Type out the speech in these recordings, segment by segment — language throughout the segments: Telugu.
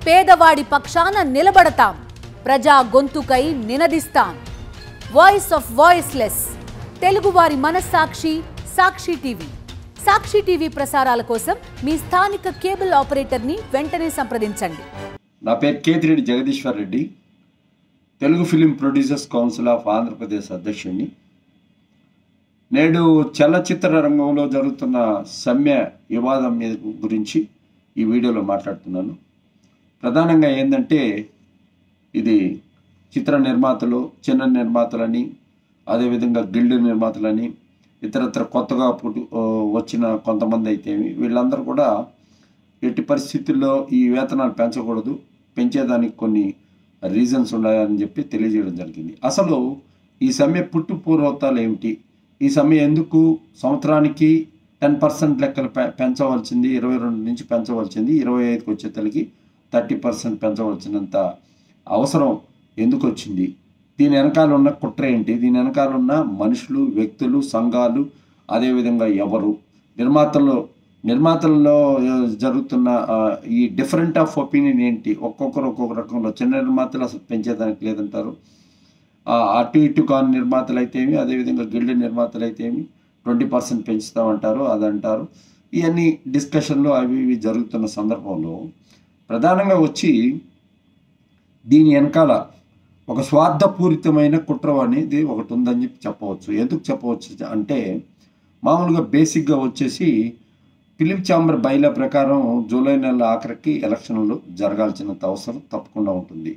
పేదవాడి పక్షాన నిలబడతాం, ప్రజా గొంతుకై నినదిస్తాం. వాయిస్ ఆఫ్ వాయిస్లెస్, తెలుగువారి మనస్సాక్షి సాక్షి టీవీ. సాక్షి టీవీ ప్రసారాల కోసం మీ స్థానిక కేబుల్ ఆపరేటర్ని వెంటనే సంప్రదించండి. నా పేరు Kethireddy Jagadishwar Reddy, Telugu film producers council of Andhra Pradesh అధ్యక్షుడిని. నేడు చలచిత్ర రంగంలో జరుగుతున్న సమ్మె వివాదం మీద గురించి ఈ వీడియోలో మాట్లాడుతున్నాను. ప్రధానంగా ఏంటంటే, ఇది చిత్ర నిర్మాతలు, చిన్న నిర్మాతలని, అదేవిధంగా గిల్డ్ నిర్మాతలని, ఇతరత్ర కొత్తగా వచ్చిన కొంతమంది అయితే వీళ్ళందరూ కూడా ఎట్టి పరిస్థితుల్లో ఈ వేతనాలు పెంచకూడదు, పెంచేదానికి కొన్ని రీజన్స్ ఉన్నాయని చెప్పి తెలియజేయడం జరిగింది. అసలు ఈ సమ్మె పూర్వోత్తాలు ఏమిటి, ఈ సమ్మె ఎందుకు సంవత్సరానికి 10% లెక్కలు పెంచవలసింది, 22 నుంచి పెంచవలసింది 25కి వచ్చేతలకి 30% పెంచవలసినంత అవసరం ఎందుకు వచ్చింది, దీని వెనకాల ఉన్న కుట్ర ఏంటి, దీని వెనకాల ఉన్న మనుషులు, వ్యక్తులు, సంఘాలు, అదేవిధంగా ఎవరు, నిర్మాతల్లో జరుగుతున్న ఈ డిఫరెంట్ ఆఫ్ ఒపీనియన్ ఏంటి, ఒక్కొక్కరు ఒక్కొక్క రకంలో. చిన్న నిర్మాతలు అసలు పెంచేదానికి లేదంటారు, అటు ఇటు కాని నిర్మాతలు అయితేమి, అదేవిధంగా గిల్డ్ నిర్మాతలు అయితేమి 20% పెంచుతామంటారు, అదంటారు. ఇవన్నీ డిస్కషన్లు అవి ఇవి జరుగుతున్న సందర్భంలో ప్రధానంగా వచ్చి దీని వెనకాల ఒక స్వార్థపూరితమైన కుట్ర అనేది ఒకటి ఉందని చెప్పి చెప్పవచ్చు. ఎందుకు చెప్పవచ్చు అంటే, మామూలుగా బేసిక్గా వచ్చేసి ఫిలిం ఛాంబర్ బైలా ప్రకారం జూలై నెల ఆఖరికి ఎలక్షన్లు జరగాల్సినంత అవసరం తప్పకుండా ఉంటుంది.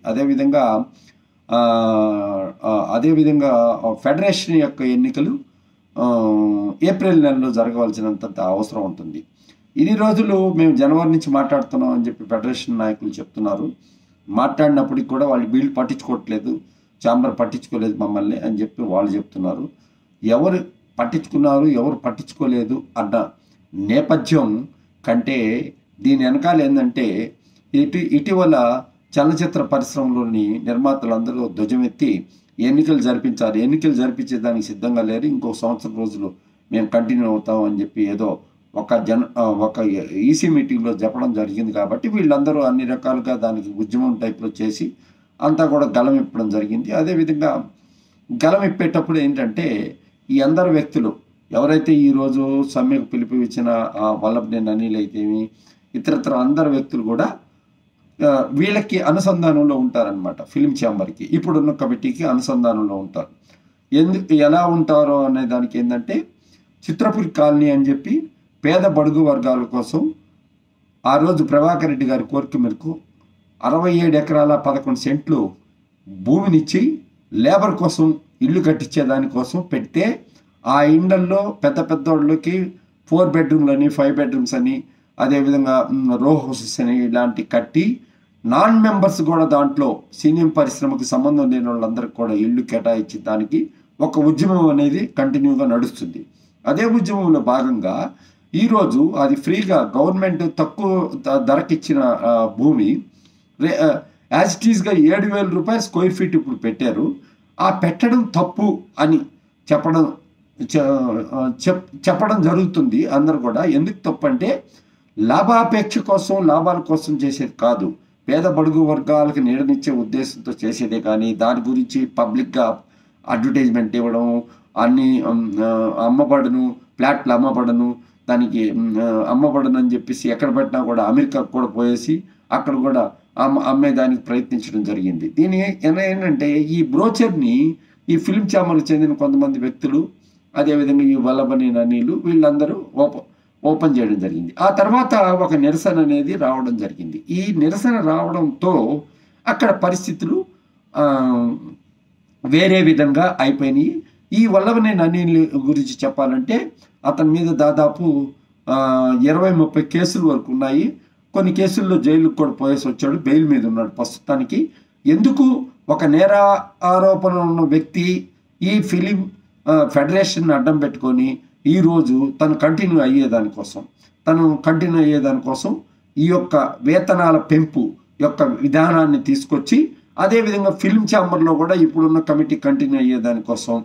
అదేవిధంగా ఫెడరేషన్ యొక్క ఎన్నికలు ఏప్రిల్ నెలలో జరగవలసినంత అవసరం ఉంటుంది. ఇన్ని రోజులు మేము జనవరి నుంచి మాట్లాడుతున్నాం అని చెప్పి ఫెడరేషన్ నాయకులు చెప్తున్నారు. మాట్లాడినప్పటికి కూడా వీళ్ళు పట్టించుకోవట్లేదు, ఛాంబర్ పట్టించుకోలేదు మమ్మల్ని అని చెప్పి వాళ్ళు చెప్తున్నారు. ఎవరు పట్టించుకున్నారు, ఎవరు పట్టించుకోలేదు అన్న నేపథ్యం కంటే దీని వెనకాల ఏంటంటే, ఇటీవల చలనచిత్ర పరిశ్రమలోని నిర్మాతలందరూ ధ్వజమెత్తి ఎన్నికలు జరిపించారు, ఎన్నికలు జరిపించేదానికి సిద్ధంగా లేరు, ఇంకో సంవత్సరం రోజులు మేము కంటిన్యూ అవుతాం అని చెప్పి ఏదో ఒక ఈసీ మీటింగ్లో చెప్పడం జరిగింది. కాబట్టి వీళ్ళందరూ అన్ని రకాలుగా దానికి ఉద్యమం టైప్లో చేసి అంతా కూడా గలం ఇప్పడం జరిగింది. అదేవిధంగా గలం ఇప్పేటప్పుడు ఏంటంటే, ఈ అందరు వ్యక్తులు ఎవరైతే ఈరోజు సమ్మెకు పిలుపు ఇచ్చిన వల్లభనేని అనిల్ అయితేమి, ఇతరత్ర అందరు వ్యక్తులు కూడా వీళ్ళకి అనుసంధానంలో ఉంటారనమాట. ఫిలిం ఛాంబర్కి, ఇప్పుడున్న కమిటీకి అనుసంధానంలో ఉంటారు. ఎలా ఉంటారో అనే దానికి ఏంటంటే, చిత్రపురి కాలనీ అని చెప్పి పేద బడుగు వర్గాల కోసం ఆ రోజు ప్రభాకర్ రెడ్డి గారి కోరిక మేరకు 67 ఎకరాల 11 సెంట్లు భూమినిచ్చి లేబర్ కోసం ఇల్లు కట్టించే దానికోసం పెడితే, ఆ ఇండ్లల్లో పెద్దోళ్ళకి 4 బెడ్రూమ్లని 5 బెడ్రూమ్స్ అని, అదేవిధంగా రో హౌసెస్ అని ఇలాంటి కట్టి నాన్ మెంబర్స్ కూడా దాంట్లో సినిమా పరిశ్రమకి సంబంధం లేని వాళ్ళందరికీ కూడా ఇల్లు కేటాయించి దానికి ఒక ఉద్యమం అనేది కంటిన్యూగా నడుస్తుంది. అదే ఉద్యమంలో భాగంగా ఈరోజు అది ఫ్రీగా గవర్నమెంట్ తక్కువ ధరకిచ్చిన భూమి యాజ్ ఇట్ ఈస్గా 7,000 రూపాయలు స్క్వేర్ ఫీట్ ఇప్పుడు పెట్టారు. ఆ పెట్టడం తప్పు అని చెప్పడం జరుగుతుంది అందరు కూడా. ఎందుకు తప్పు అంటే, లాభాపేక్ష కోసం, లాభాల కోసం చేసేది కాదు, పేద బడుగు వర్గాలకు నీడనిచ్చే ఉద్దేశంతో చేసేదే. కానీ దాని గురించి పబ్లిక్గా అడ్వర్టైజ్మెంట్ ఇవ్వడం, అన్ని అమ్మబడను, ఫ్లాట్లు అమ్మబడను, దానికి అమ్మబడను అని చెప్పేసి ఎక్కడ పెట్టినా కూడా అమెరికాకు కూడా పోయేసి అక్కడ కూడా అమ్మేదానికి ప్రయత్నించడం జరిగింది. దీని ఏంటంటే, ఈ బ్రోచర్ని ఈ ఫిలిం ఛాంబర్కి చెందిన కొంతమంది వ్యక్తులు, అదేవిధంగా ఈ వల్లభనేని అనిల్ వీళ్ళందరూ ఓపెన్ చేయడం జరిగింది. ఆ తర్వాత ఒక నిరసన అనేది రావడం జరిగింది. ఈ నిరసన రావడంతో అక్కడ పరిస్థితులు వేరే విధంగా అయిపోయినాయి. ఈ వల్లభనేని అనిల్ గురించి చెప్పాలంటే, అతని మీద దాదాపు 20-30 కేసుల వరకు ఉన్నాయి. కొన్ని కేసుల్లో జైలుకు కూడా పోయేసి వచ్చాడు, బెయిల్ మీద ఉన్నాడు ప్రస్తుతానికి. ఎందుకు ఒక నేర ఆరోపణ ఉన్న వ్యక్తి ఈ ఫిలిం ఫెడరేషన్ అడ్డం పెట్టుకొని ఈరోజు తను కంటిన్యూ అయ్యేదానికోసం ఈ యొక్క వేతనాల పెంపు యొక్క విధానాన్ని తీసుకొచ్చి, అదేవిధంగా ఫిలిం ఛాంబర్లో కూడా ఇప్పుడున్న కమిటీ కంటిన్యూ అయ్యేదానికోసం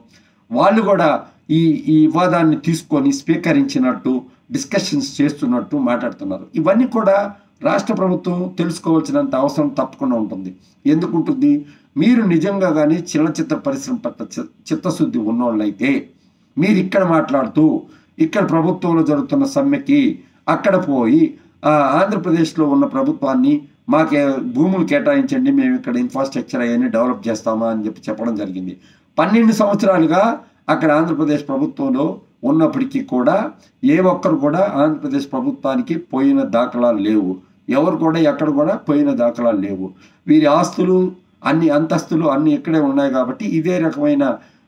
వాళ్ళు కూడా ఈ వివాదాన్ని తీసుకొని స్వీకరించినట్టు డిస్కషన్స్ చేస్తున్నట్టు మాట్లాడుతున్నారు. ఇవన్నీ కూడా రాష్ట్ర ప్రభుత్వం తెలుసుకోవాల్సినంత అవసరం తప్పకుండా ఉంటుంది. ఎందుకుంటుంది? మీరు నిజంగా కానీ చలనచిత్ర పరిశ్రమ పట్ల చిత్తశుద్ధి ఉన్నోళ్ళైతే మీరు ఇక్కడ మాట్లాడుతూ ఇక్కడ ప్రభుత్వంలో జరుగుతున్న సమ్మెకి అక్కడ పోయి ఆంధ్రప్రదేశ్లో ఉన్న ప్రభుత్వాన్ని మాకే భూములు కేటాయించండి, మేము ఇక్కడ ఇన్ఫ్రాస్ట్రక్చర్ అవన్నీ డెవలప్ చేస్తామా అని చెప్పడం జరిగింది. 12 సంవత్సరాలుగా అక్కడ ఆంధ్రప్రదేశ్ ప్రభుత్వంలో ఉన్నప్పటికీ కూడా ఏ ఒక్కరు కూడా ఆంధ్రప్రదేశ్ ప్రభుత్వానికి పోయిన దాఖలాలు లేవు. ఎవరు కూడా ఎక్కడ కూడా పోయిన దాఖలాలు లేవు. వీరి ఆస్తులు అన్ని అంతస్తులు అన్నీ ఇక్కడే ఉన్నాయి. కాబట్టి ఇదే రకమైన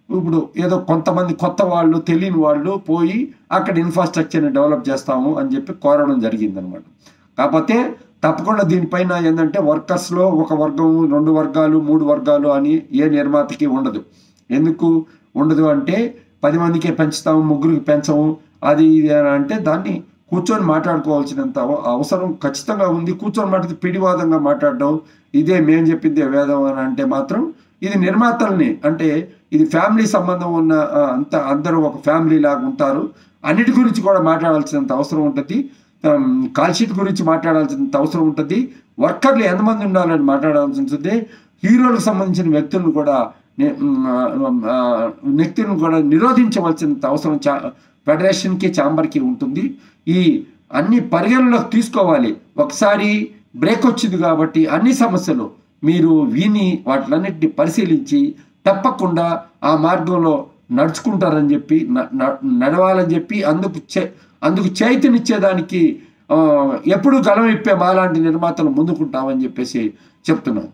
ఇప్పుడు ఏదో కొంతమంది కొత్త వాళ్ళు తెలియని వాళ్ళు పోయి అక్కడ ఇన్ఫ్రాస్ట్రక్చర్ని డెవలప్ చేస్తాము అని చెప్పి కోరడం జరిగిందనమాట. కాకపోతే తప్పకుండా దీనిపైన ఏంటంటే వర్కర్స్లో ఒక వర్గం, 2 వర్గాలు, 3 వర్గాలు అని ఏ నిర్మాతకి ఉండదు. ఎందుకు ఉండదు అంటే 10 మందికే పెంచుతాము, 3కి పెంచము, అది ఇది అని అంటే దాన్ని కూర్చొని మాట్లాడుకోవాల్సినంత అవసరం ఖచ్చితంగా ఉంది. కూర్చొని మాట్లాడితే పిడివాదంగా మాట్లాడడం, ఇదే మేము చెప్పిందే వేదం అని అంటే మాత్రం ఇది నిర్మాతల్ని, అంటే ఇది ఫ్యామిలీ సంబంధం ఉన్న అందరూ ఒక ఫ్యామిలీ లాగా ఉంటారు. అన్నిటి గురించి కూడా మాట్లాడాల్సినంత అవసరం ఉంటుంది. కాల్షీట్ గురించి మాట్లాడాల్సినంత అవసరం ఉంటుంది. వర్కర్లు ఎంతమంది ఉండాలని మాట్లాడాల్సి ఉంటుంది. హీరోలకు సంబంధించిన వ్యక్తులను కూడా నిరోధించవలసినంత అవసరం ఫెడరేషన్కి, ఛాంబర్కి ఉంటుంది. ఈ అన్ని పరిగణలోకి తీసుకోవాలి. ఒకసారి బ్రేక్ వచ్చింది కాబట్టి అన్ని సమస్యలు మీరు విని వాటిలన్నిటిని పరిశీలించి తప్పకుండా ఆ మార్గంలో నడుచుకుంటారని చెప్పి నడవాలని చెప్పి అందుకు చైతన్యనిచ్చేదానికి ఎప్పుడు గలం ఇప్పే మాలాంటి నిర్మాతలు ముందుకుంటామని చెప్పేసి చెప్తున్నాం.